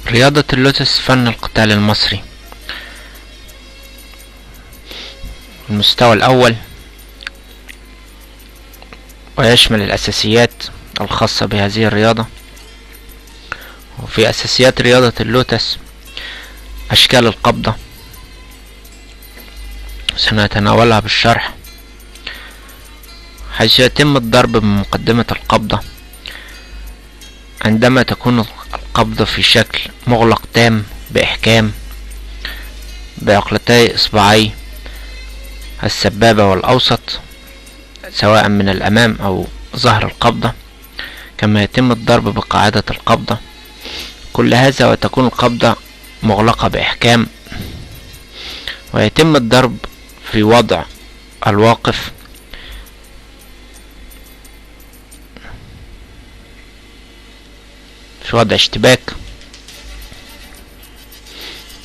رياضة اللوتس فن القتال المصري. المستوى الأول، ويشمل الأساسيات الخاصة بهذه الرياضة. وفي أساسيات رياضة اللوتس أشكال القبضة سنتناولها بالشرح، حيث يتم الضرب بمقدمة القبضة عندما تكون القبضة في شكل مغلق تام بإحكام بعقلتي إصبعي السبابة والأوسط سواء من الأمام أو ظهر القبضة، كما يتم الضرب بقاعدة القبضة، كل هذا وتكون القبضة مغلقة بإحكام، ويتم الضرب في وضع الواقف في وضع اشتباك،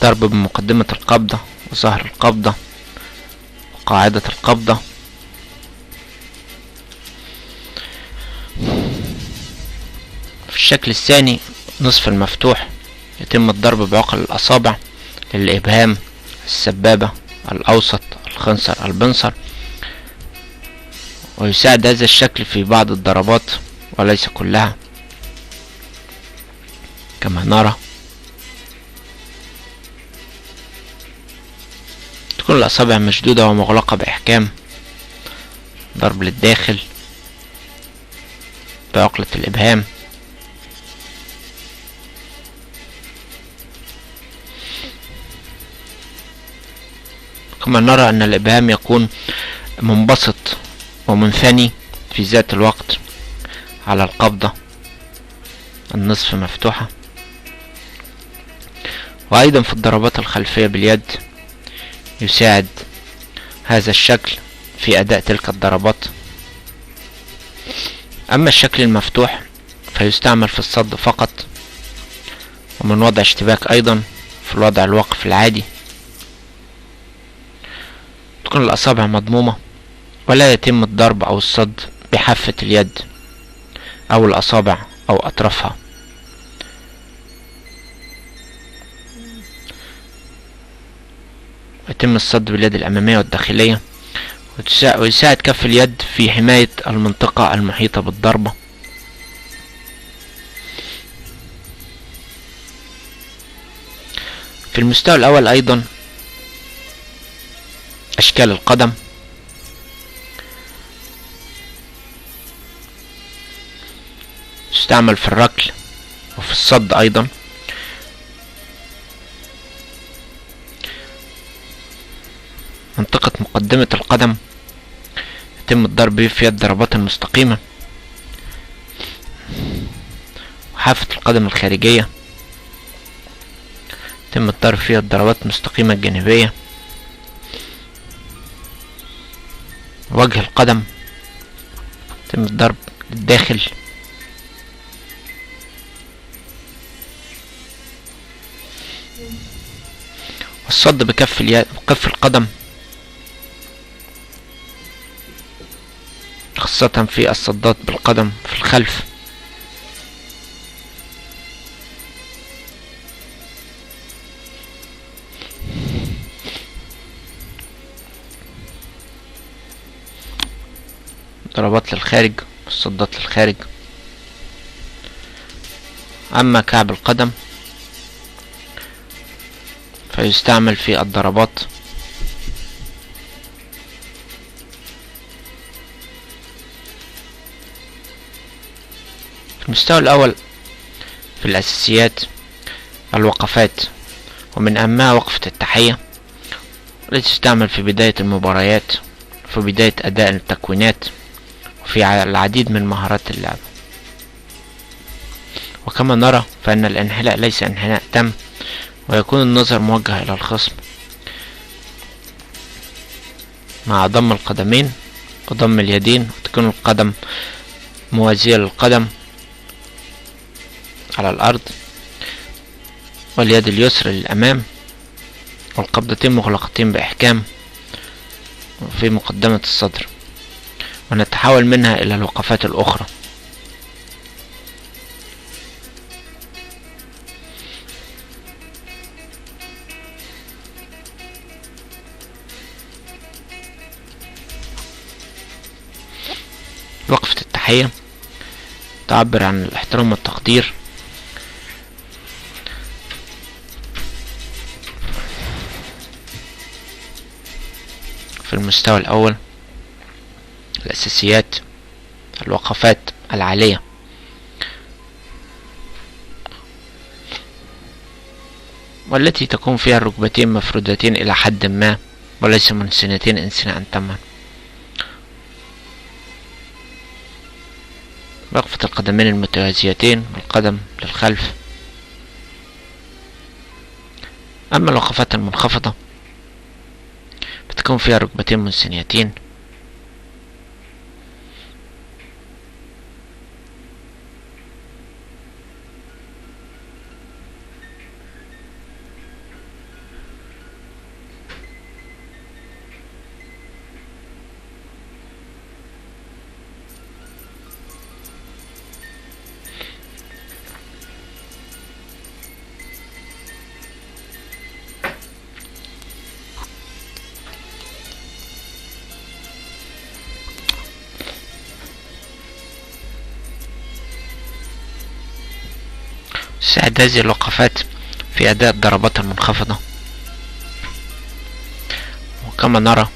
ضرب بمقدمة القبضة وظهر القبضة وقاعدة القبضة. في الشكل الثاني نصف المفتوح يتم الضرب بعقل الأصابع للإبهام، السبابة، الأوسط، الخنصر، البنصر، ويساعد هذا الشكل في بعض الضربات وليس كلها كما نرى. تكون الأصابع مشدودة ومغلقة بإحكام، ضرب للداخل بعقلة الإبهام، كما نرى أن الإبهام يكون منبسط ومنثني في ذات الوقت على القبضة النصف مفتوحة. وأيضا في الضربات الخلفية باليد يساعد هذا الشكل في أداء تلك الضربات. أما الشكل المفتوح فيستعمل في الصد فقط، ومن وضع اشتباك أيضا في الوضع الواقف العادي. تكون الأصابع مضمومة ولا يتم الضرب أو الصد بحافة اليد أو الأصابع أو أطرافها. يتم الصد باليد الأمامية والداخلية، ويساعد كف اليد في حماية المنطقة المحيطة بالضربة. في المستوى الأول أيضا أشكال القدم، تستعمل في الركل وفي الصد أيضا. منطقة مقدمة القدم يتم الضرب به في الضربات المستقيمة، وحافة القدم الخارجية يتم الضرب فيها الضربات المستقيمة الجانبية. وجه القدم يتم الضرب للداخل، والصد بكف القدم، خاصة في الصدات بالقدم في الخلف. ضربات للخارج والصدات للخارج. أما كعب القدم فيستعمل في الضربات في المستوى الأول. في الأساسيات الوقفات، ومن أهمها وقفة التحية التي تستعمل في بداية المباريات، في بداية أداء التكوينات، وفي العديد من مهارات اللعب. وكما نرى فإن الانحناء ليس انحناء تام، ويكون النظر موجه إلى الخصم مع ضم القدمين وضم اليدين، وتكون القدم موازية للقدم على الأرض، واليد اليسرى للأمام، والقبضتين مغلقتين بإحكام في مقدمة الصدر، ونتحول منها إلى الوقفات الأخرى. وقفة التحية تعبر عن الاحترام والتقدير. في المستوى الأول الأساسيات، الوقفات العالية، والتي تكون فيها الركبتين مفرودتين إلى حد ما وليس منسنتين انثناء تاما. وقفة القدمين المتوازيتين والقدم للخلف. أما الوقفات المنخفضة بتكون فيها ركبتين منثنيتين تساعد هذه الوقفات في أداء الضربات المنخفضة. وكما نرى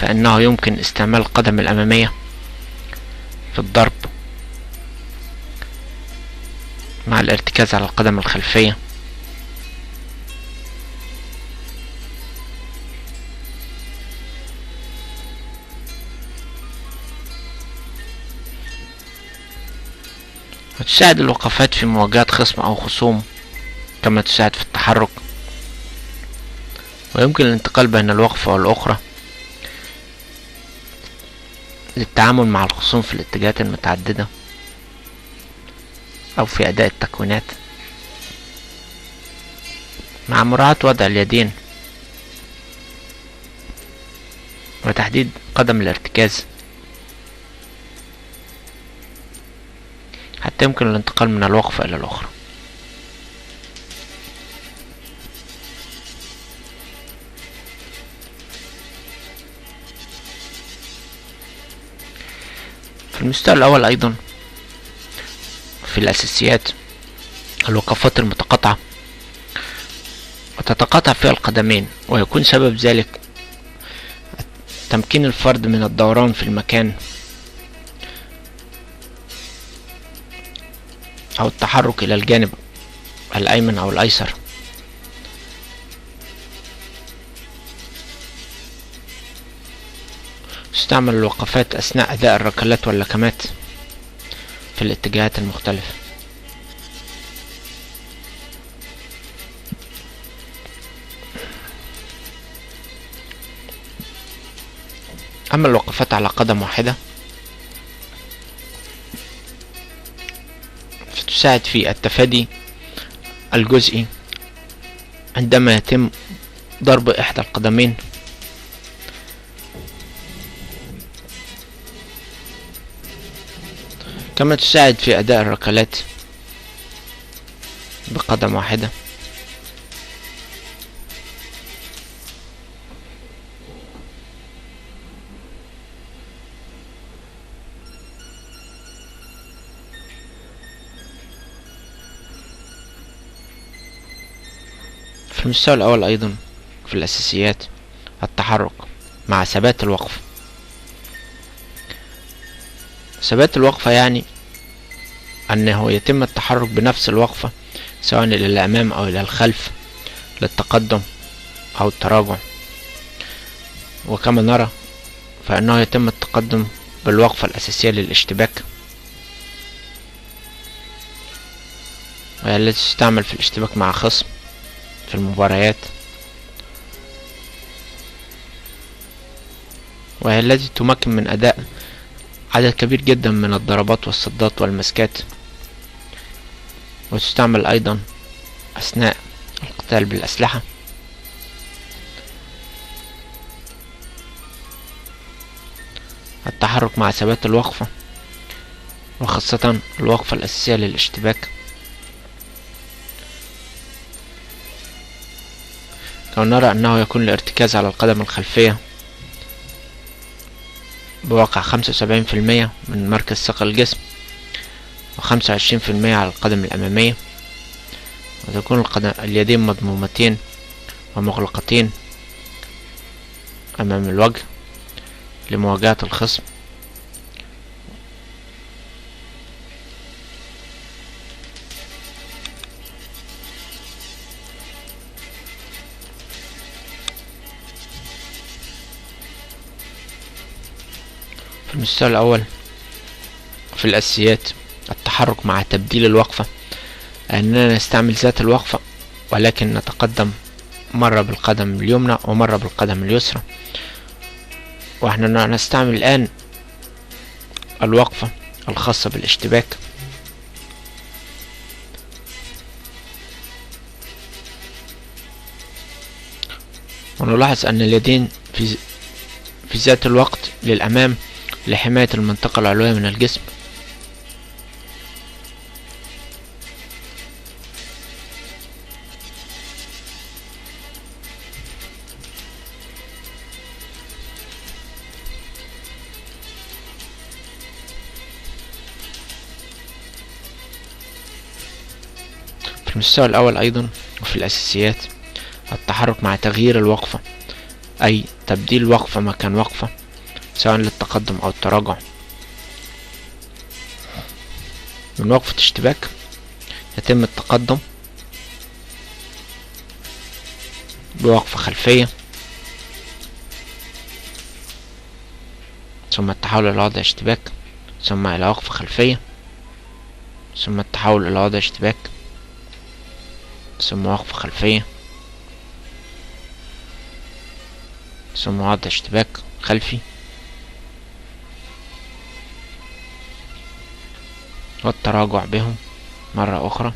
فإنه يمكن استعمال القدم الأمامية في الضرب مع الارتكاز على القدم الخلفية، وتساعد الوقفات في مواجهة خصم أو خصوم، كما تساعد في التحرك. ويمكن الانتقال بين الوقفة والأخرى للتعامل مع الخصوم في الاتجاهات المتعددة أو في أداء التكوينات مع مراعاة وضع اليدين وتحديد قدم الارتكاز، حتى يمكن الانتقال من الوقفة إلى الأخرى. في المستوى الأول أيضا في الأساسيات الوقفات المتقاطعة، وتتقاطع فيها القدمين، ويكون سبب ذلك تمكين الفرد من الدوران في المكان أو التحرك إلى الجانب الأيمن أو الأيسر. تستعمل الوقفات أثناء أداء الركلات واللكمات في الاتجاهات المختلفة. أما الوقفات على قدم واحدة فتساعد في التفادي الجزئي عندما يتم ضرب إحدى القدمين، كما تساعد في أداء الركلات بقدم واحدة. في المستوى الأول أيضا في الأساسيات التحرك مع ثبات الوقفة. ثبات الوقفة يعني أنه يتم التحرك بنفس الوقفة سواء إلى الأمام أو إلى الخلف للتقدم أو التراجع. وكما نرى فإنه يتم التقدم بالوقفة الأساسية للاشتباك، وهي التي تستعمل في الاشتباك مع خصم في المباريات، وهي التي تمكن من أداء عدد كبير جدا من الضربات والصدات والمسكات، وتستعمل أيضا أثناء القتال بالأسلحة. التحرك مع ثبات الوقفة، وخاصة الوقفة الأساسية للاشتباك، كما نرى أنه يكون الارتكاز على القدم الخلفية بواقع 75% من مركز ثقل الجسم، و25% على القدم الأمامية. وتكون اليدين مضمومتين ومغلقتين أمام الوجه لمواجهة الخصم. في المستوى الأول في الأساسيات التحرك مع تبديل الوقفة، أننا نستعمل ذات الوقفة ولكن نتقدم مرة بالقدم اليمنى ومرة بالقدم اليسرى. واحنا نستعمل الآن الوقفة الخاصة بالاشتباك. ونلاحظ أن اليدين في ذات الوقت للأمام لحماية المنطقة العلوية من الجسم. في المستوى الأول أيضا وفي الأساسيات التحرك مع تغيير الوقفة، أي تبديل وقفة مكان وقفة سواء للتقدم أو التراجع. من وقفة اشتباك يتم التقدم بوقفة خلفية، ثم التحول إلى وضع اشتباك، ثم إلى وقفة خلفية، ثم التحول إلى وضع اشتباك، ثم وقفة خلفية، ثم وضع اشتباك خلفي، والتراجع بهم مرة أخرى.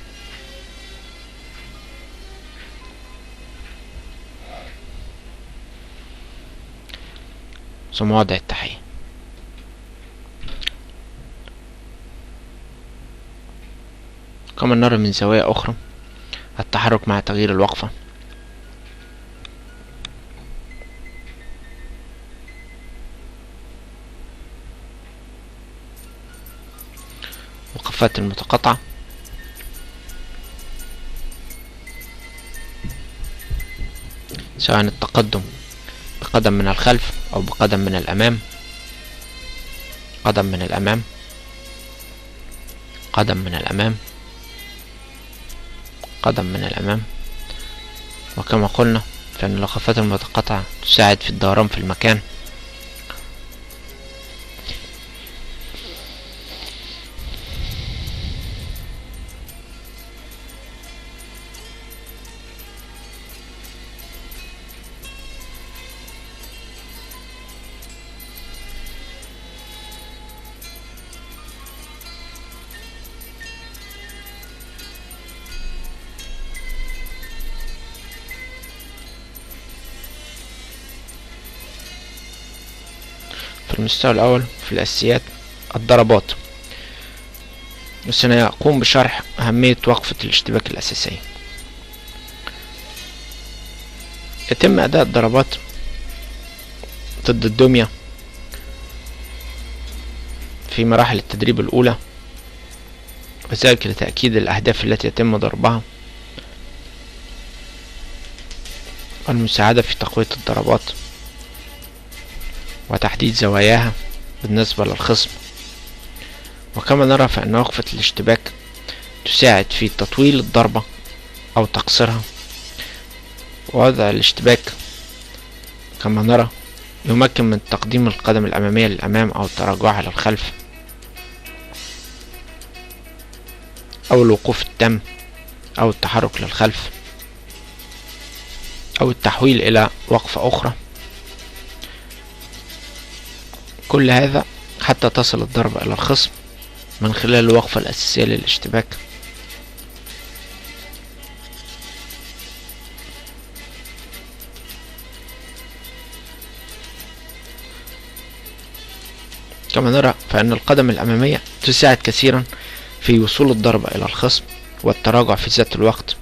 ثم وضع التحية. كما نرى من زوايا أخرى التحرك مع تغيير الوقفة، وقفات المتقاطعة، سواء التقدم بقدم من الخلف أو بقدم من الأمام، قدم من الأمام، قدم من الأمام، قدم من الأمام. وكما قلنا فإن الوقفات المتقاطعة تساعد في الدوران في المكان. في المستوى الأول في الأساسيات الضربات، وسنقوم بشرح أهمية وقفة الاشتباك الأساسية. يتم أداء الضربات ضد الدمية في مراحل التدريب الأولى، وذلك لتأكيد الأهداف التي يتم ضربها والمساعدة في تقوية الضربات وتحديد زواياها بالنسبة للخصم. وكما نرى فإن وقفة الاشتباك تساعد في تطويل الضربة أو تقصيرها. ووضع الاشتباك كما نرى يمكن من تقديم القدم الأمامية للأمام أو تراجعها للخلف، أو الوقوف التام، أو التحرك للخلف، أو التحويل إلى وقفة أخرى. كل هذا حتى تصل الضربة إلى الخصم من خلال الوقفة الأساسية للاشتباك. كما نرى فإن القدم الأمامية تساعد كثيرا في وصول الضربة إلى الخصم والتراجع في ذات الوقت.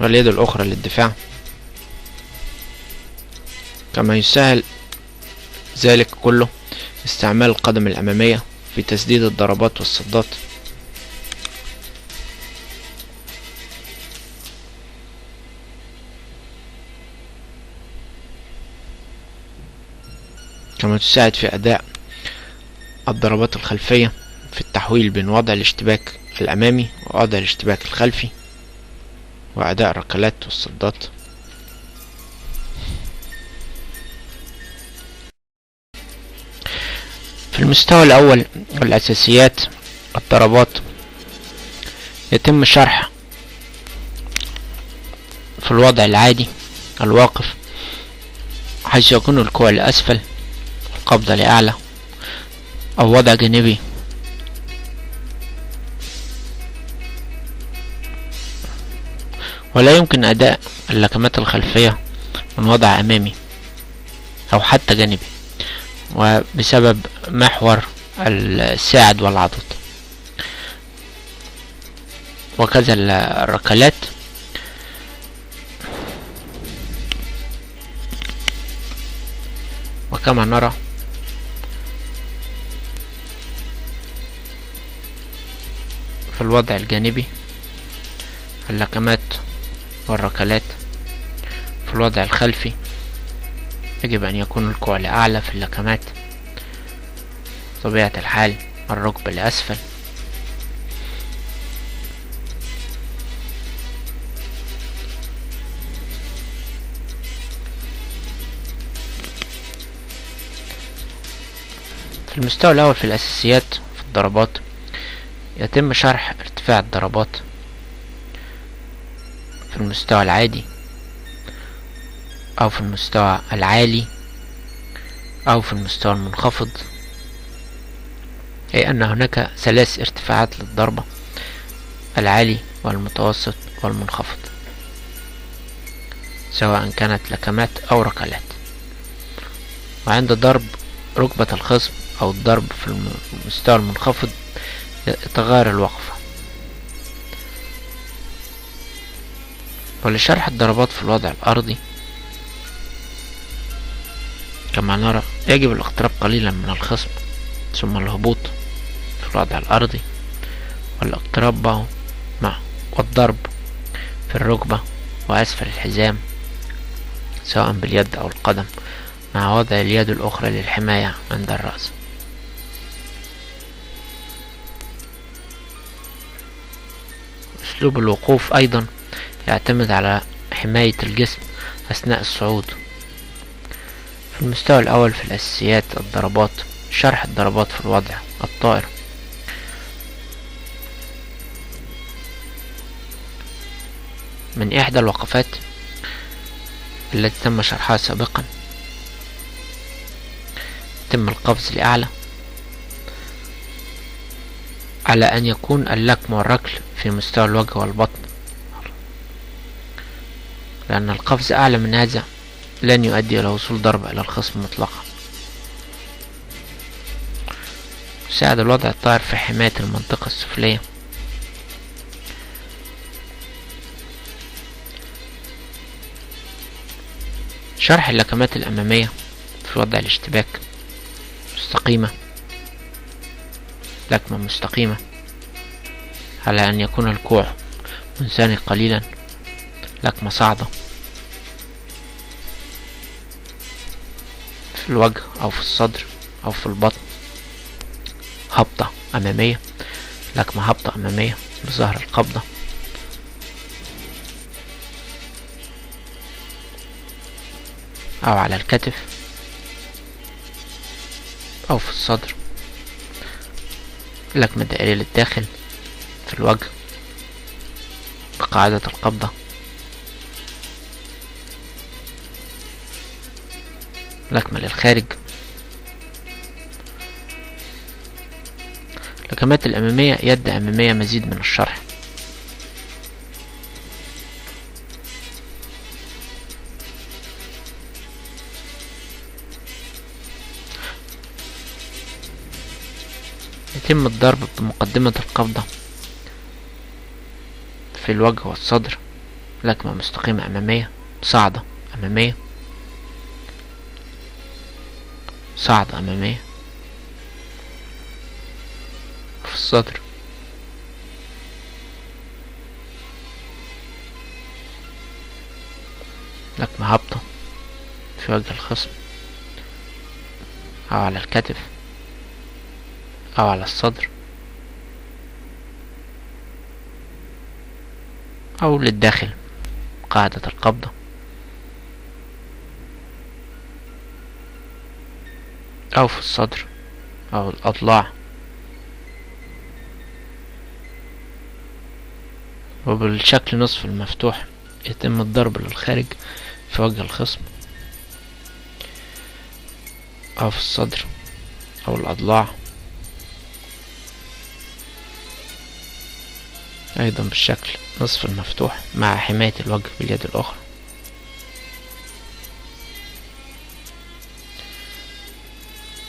واليد الأخرى للدفاع. كما يسهل ذلك كله استعمال القدم الأمامية في تسديد الضربات والصدات. كما تساعد في أداء الضربات الخلفية في التحويل بين وضع الاشتباك الأمامي ووضع الاشتباك الخلفي، وأداء الركلات والصدات. في المستوى الأول والأساسيات الضربات يتم شرح في الوضع العادي الواقف، حيث يكون الكوع لأسفل القبضة لأعلى، أو وضع جانبي ولا يمكن أداء اللكمات الخلفية من وضع أمامي أو حتى جانبي، وبسبب محور الساعد والعضد. وكذا الركلات وكما نرى في الوضع الجانبي اللكمات والركلات. في الوضع الخلفي يجب أن يكون الكوع لأعلى في اللكمات، طبيعة الحال الركبة لأسفل. في المستوى الأول في الأساسيات في الضربات يتم شرح ارتفاع الضربات في المستوى العادي أو في المستوى العالي أو في المستوى المنخفض، أي أن هناك ثلاث ارتفاعات للضربة: العالي والمتوسط والمنخفض، سواء كانت لكمات أو ركلات. وعند ضرب ركبة الخصم أو الضرب في المستوى المنخفض يتغير الوقفة. ولشرح الضربات في الوضع الأرضي كما نرى يجب الاقتراب قليلا من الخصم، ثم الهبوط في الوضع الأرضي، والاقتراب معه والضرب في الركبة وأسفل الحزام سواء باليد أو القدم، مع وضع اليد الأخرى للحماية عند الرأس. أسلوب الوقوف أيضا يعتمد على حماية الجسم أثناء الصعود. في المستوى الأول في الأساسيات الضربات شرح الضربات في الوضع الطائر. من إحدى الوقفات التي تم شرحها سابقا يتم القفز لأعلى على أن يكون اللكم والركل في مستوى الوجه والبطن، لأن القفز أعلى من هذا لن يؤدي إلى وصول ضربة إلى الخصم مطلقا. يساعد الوضع الطائر في حماية المنطقة السفلية. شرح اللكمات الأمامية في وضع الاشتباك: مستقيمة، لكمة مستقيمة على أن يكون الكوع منثني قليلا، لكمة صاعدة في الوجه أو في الصدر أو في البطن، هبطة أمامية، لكمة هبطة أمامية بظهر القبضة، أو على الكتف أو في الصدر، لكمة دائرية للداخل في الوجه بقاعدة القبضة، لكمة للخارج. لكمات الأمامية: يد أمامية، مزيد من الشرح. يتم الضرب بمقدمة القبضة في الوجه والصدر، لكمة مستقيمة أمامية، صاعدة أمامية، صعدة أمامية. في الصدر لكمة هابطة في وجه الخصم أو على الكتف أو على الصدر أو للداخل قاعدة القبضة أو في الصدر أو الأضلاع، وبالشكل نصف المفتوح يتم الضرب للخارج في وجه الخصم أو في الصدر أو الأضلاع، أيضا بالشكل نصف المفتوح مع حماية الوجه باليد الأخرى.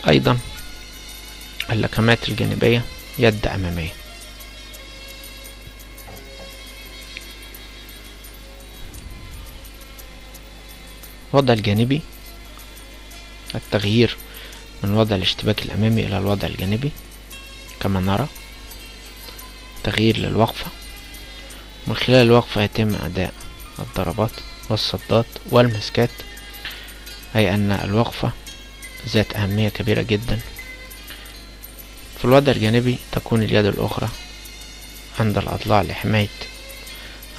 أيضا اللكمات الجانبية يد أمامية. الوضع الجانبي التغيير من وضع الاشتباك الأمامي إلى الوضع الجانبي كما نرى، تغيير للوقفة. من خلال الوقفة يتم أداء الضربات والصدات والمسكات، أي أن الوقفة ذات أهمية كبيرة جدا. في الوضع الجانبي تكون اليد الأخرى عند الأضلاع لحماية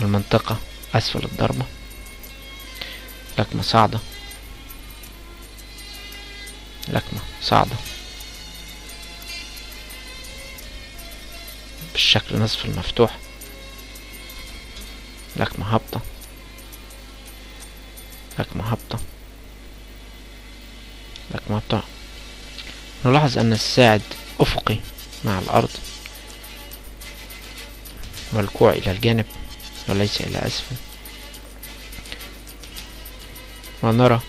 المنطقة أسفل الضربة، لكمة صاعدة، لكمة صاعدة بالشكل نصف المفتوح، لكمة هابطة، لكمة هابطة، لكمة هابطة. نلاحظ أن الساعد أفقي مع الأرض والكوع إلى الجانب وليس إلى أسفل، ونرى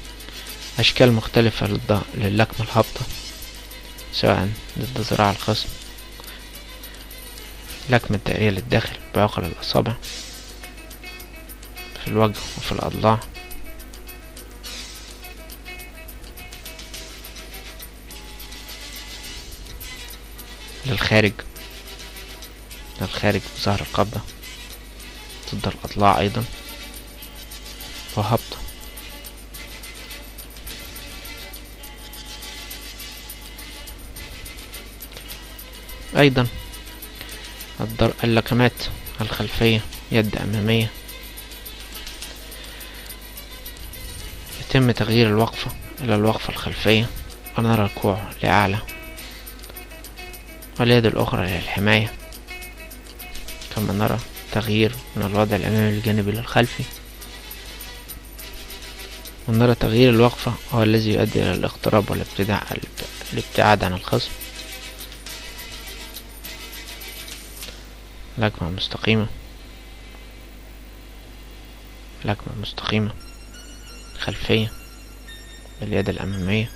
أشكال مختلفة للكمة الهابطة سواء ضد ذراع الخصم، لكمة دائرية للداخل بعقل الأصابع في الوجه وفي الأضلاع، للخارج بظهر القبضة ضد الأضلاع أيضا، وهبطة. أيضا اللكمات الخلفية يد أمامية، يتم تغيير الوقفة إلى الوقفة الخلفية، ونرى الكوع لأعلى واليد الأخرى للحماية، كما نرى تغيير من الوضع الأمامي للجانب للخلفي، ونرى تغيير الوقفة هو الذي يؤدي إلى الاقتراب والابتعاد عن الخصم. لكمة مستقيمة، لكمة مستقيمة خلفية باليد الأمامية،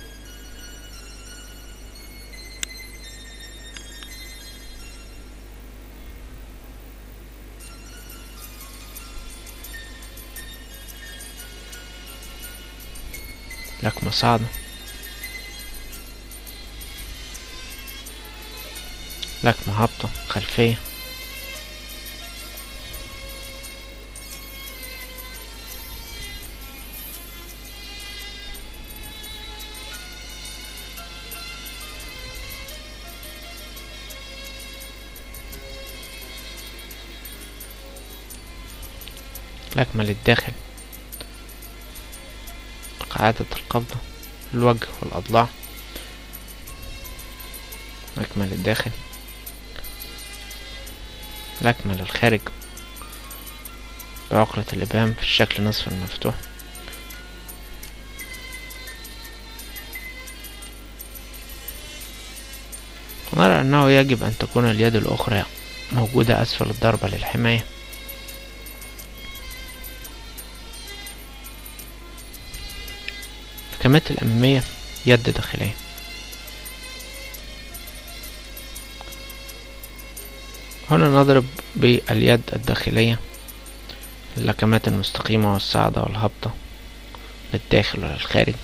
لكمة صاعدة، لكمة هابطة خلفية، لكمة للداخل قاعدة القبضة الوجه والأضلاع، لكمة للداخل، لكمة للخارج بعقلة الإبهام في الشكل نصف المفتوح، ونرى أنه يجب أن تكون اليد الأخرى موجودة أسفل الضربة للحماية. الكمات الأمامية يد داخلية. هنا نضرب باليد الداخلية اللكمات المستقيمة والصاعدة والهابطة للداخل وللخارج،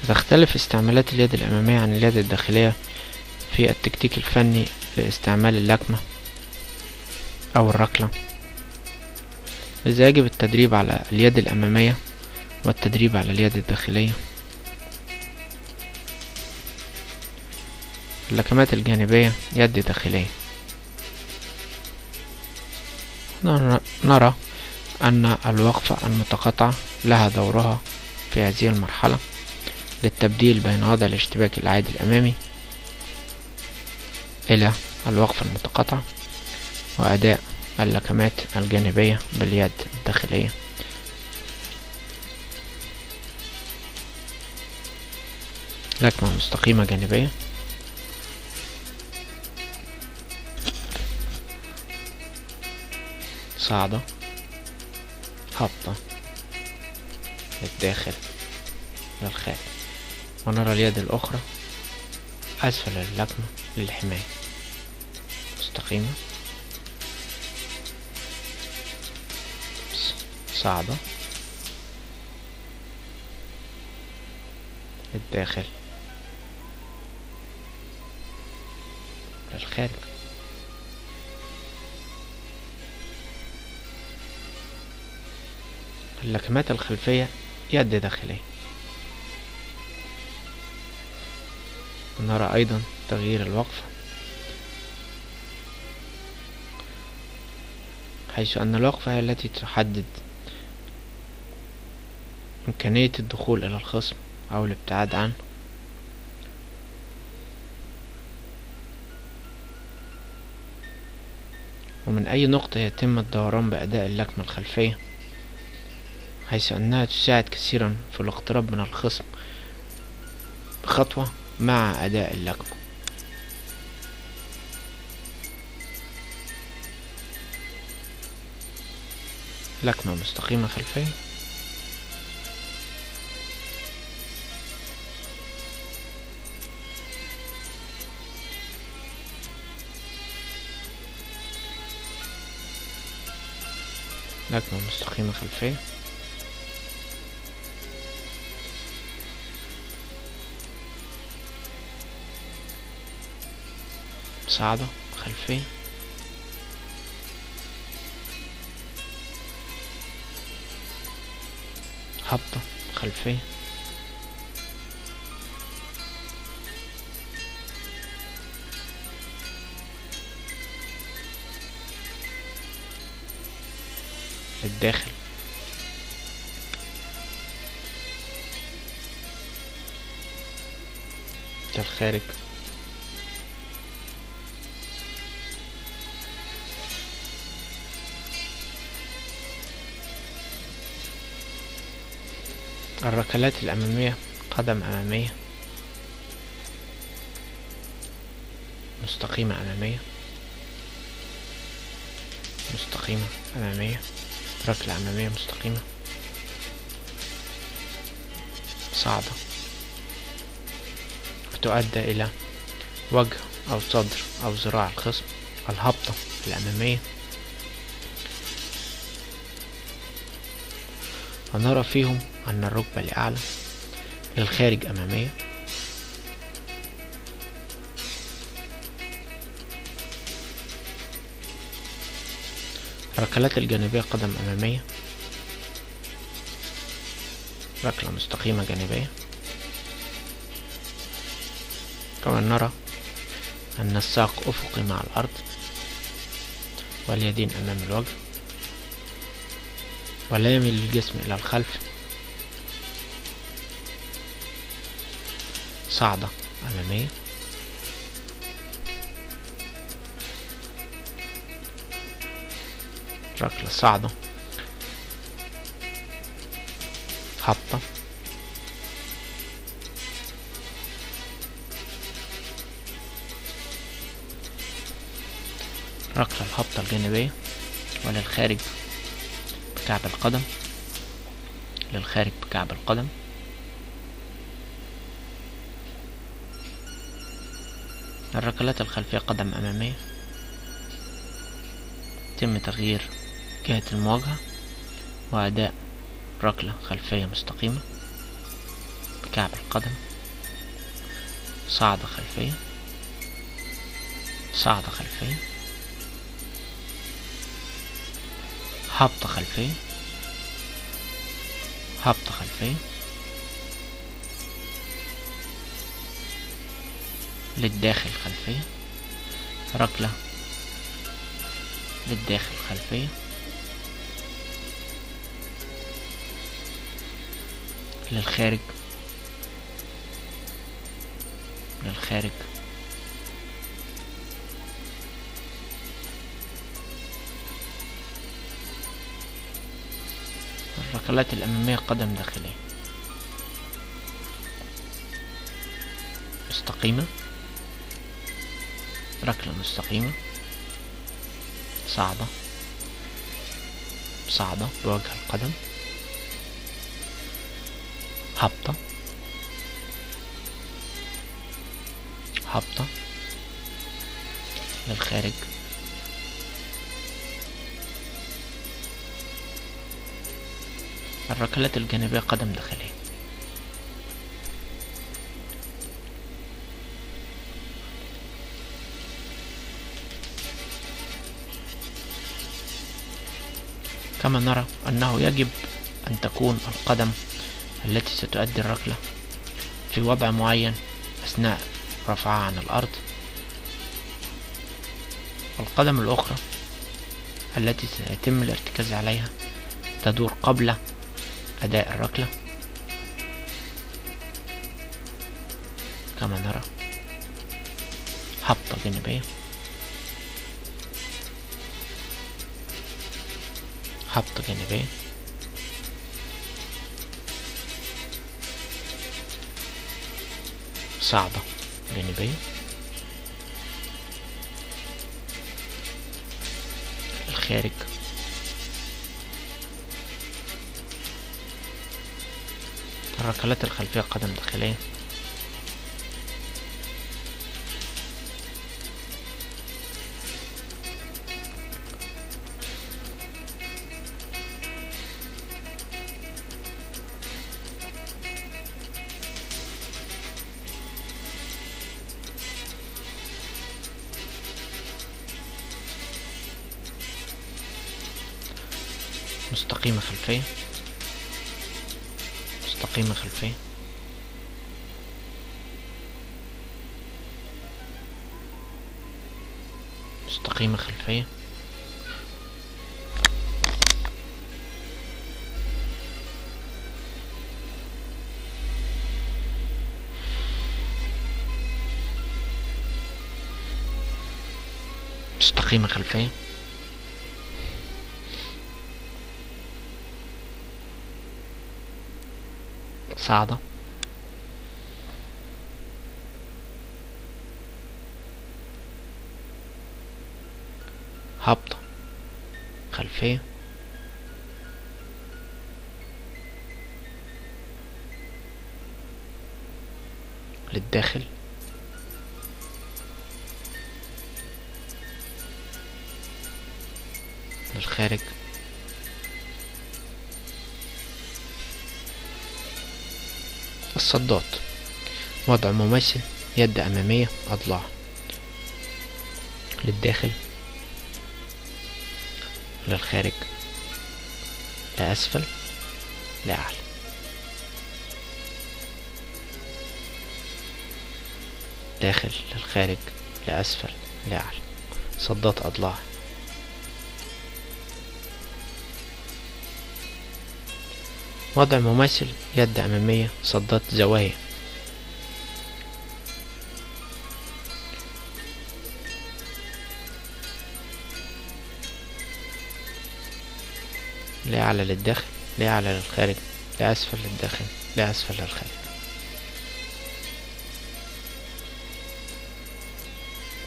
تختلف استعمالات اليد الأمامية عن اليد الداخلية في التكتيك الفني لاستعمال اللكمة أو الركلة، إذا يجب التدريب على اليد الأمامية والتدريب على اليد الداخلية. اللكمات الجانبية يد داخلية. نرى أن الوقفة المتقاطعة لها دورها في هذه المرحلة للتبديل بين وضع الاشتباك العادي الأمامي إلى الوقفة المتقاطعة وأداء اللكمات الجانبية باليد الداخلية. لكمة مستقيمة جانبية، صاعدة، هابطة للداخل للخارج، ونرى اليد الأخرى أسفل اللكمة للحماية، مستقيمة، صاعدة للداخل للخارج. اللكمات الخلفية يد داخلية. ونرى أيضا تغيير الوقفة، حيث أن الوقفة هي التي تحدد إمكانية الدخول إلى الخصم أو الابتعاد عنه. ومن أي نقطة يتم الدوران بأداء اللكمة الخلفية، حيث أنها تساعد كثيرا في الاقتراب من الخصم بخطوة مع أداء اللكمة. لكمة مستقيمة خلفية، لكمة مستقيمة خلفية، صاعدة خلفية، هابطة خلفية، للداخل، للخارج، الركلات الأمامية قدم أمامية، مستقيمة أمامية، مستقيمة أمامية، ركلة أمامية مستقيمة، صاعدة، وتؤدى إلى وجه أو صدر أو ذراع الخصم. الهبطة الأمامية، ونرى فيهم أن الركبة لأعلى للخارج أمامية، الركلات الجانبية قدم أمامية، ركلة مستقيمة جانبية. كما نرى أن الساق أفقي مع الأرض، واليدين أمام الوجه، ولا يميل الجسم إلى الخلف، صاعدة أمامية، ركلة صاعدة، هبطة، ركلة الهبطة الجانبية، وللخارج بكعب القدم، للخارج بكعب القدم، الركلات الخلفية قدم أمامية، يتم تغيير جهة المواجهة وأداء ركلة خلفية مستقيمة، بكعب القدم، صعدة خلفية، صعدة خلفية، هبطة خلفية، هبطة خلفية، للداخل خلفية، ركلة للداخل خلفية، للخارج، للخارج، الركلات الأمامية قدم داخلية، مستقيمة، ركلة مستقيمة، صعدة، صعدة بوجه القدم، هبطة، هبطة، للخارج، الركلات الجانبية قدم داخلية، كما نرى أنه يجب أن تكون القدم التي ستؤدي الركلة في وضع معين أثناء رفعها عن الأرض، والقدم الأخرى التي سيتم الارتكاز عليها تدور قبل أداء الركلة، كما نرى هبطة جانبية، هبطة جانبية، صعدة جانبية، الخارج، الركلات الخلفية قدم داخلية، مستقيمة خلفية، مستقيمة خلفية، مستقيمة خلفية، مستقيمة خلفية، صعدة، هبطة خلفية، للداخل، للخارج، الصدات، وضع مماثل، يد أمامية، أضلاع، للداخل، للخارج، لأسفل، لأعلى، داخل، للخارج، لأسفل، لأعلى، صدات أضلاع، وضع مماثل، يد أمامية، صدات زوايا، لأعلى للداخل، لأعلى للخارج، لأسفل للداخل، لأسفل للخارج،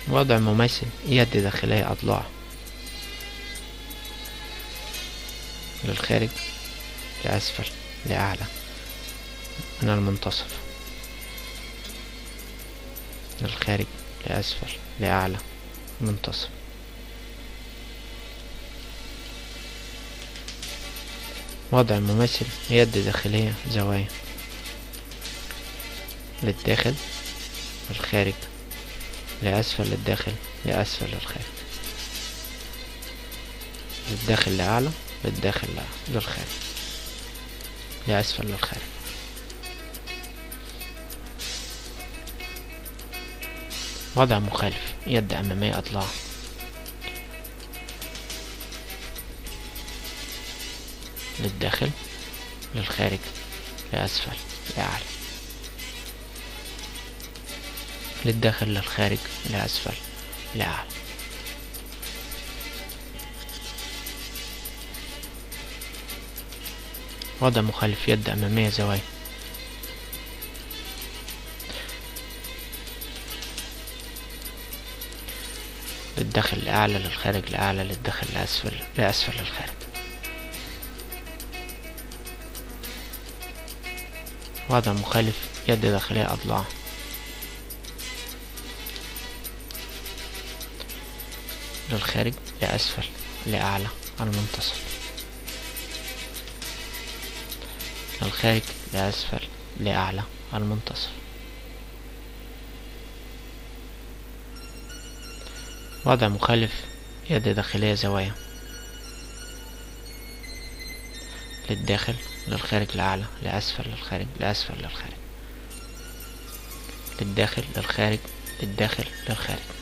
وضع مماثل، يد داخلية، أضلاع، للخارج، لأسفل، لأعلى، من المنتصف، للخارج، لأسفل، لأعلى، منتصف، وضع مماثل، يد داخلية، زوايا، للداخل للخارج لأسفل للداخل لأسفل للخارج للداخل لأعلى للداخل للخارج لأسفل للخارج. وضع مخالف، يد أمامية أضلاع للداخل للخارج لأسفل لأعلى للداخل للخارج لأسفل لأعلى. وضع مخالف، يد أمامية زوايا للداخل لأعلى للخارج لأعلى للداخل لأسفل لأسفل للخارج. وضع مخالف، يد داخلية أضلاع للخارج لأسفل لأعلى المنتصف للخارج لأسفل لأعلى المنتصف. وضع مخالف، يد داخلية زوايا للداخل للخارج لأعلى لأسفل للخارج لأسفل للخارج للداخل للخارج للداخل للخارج.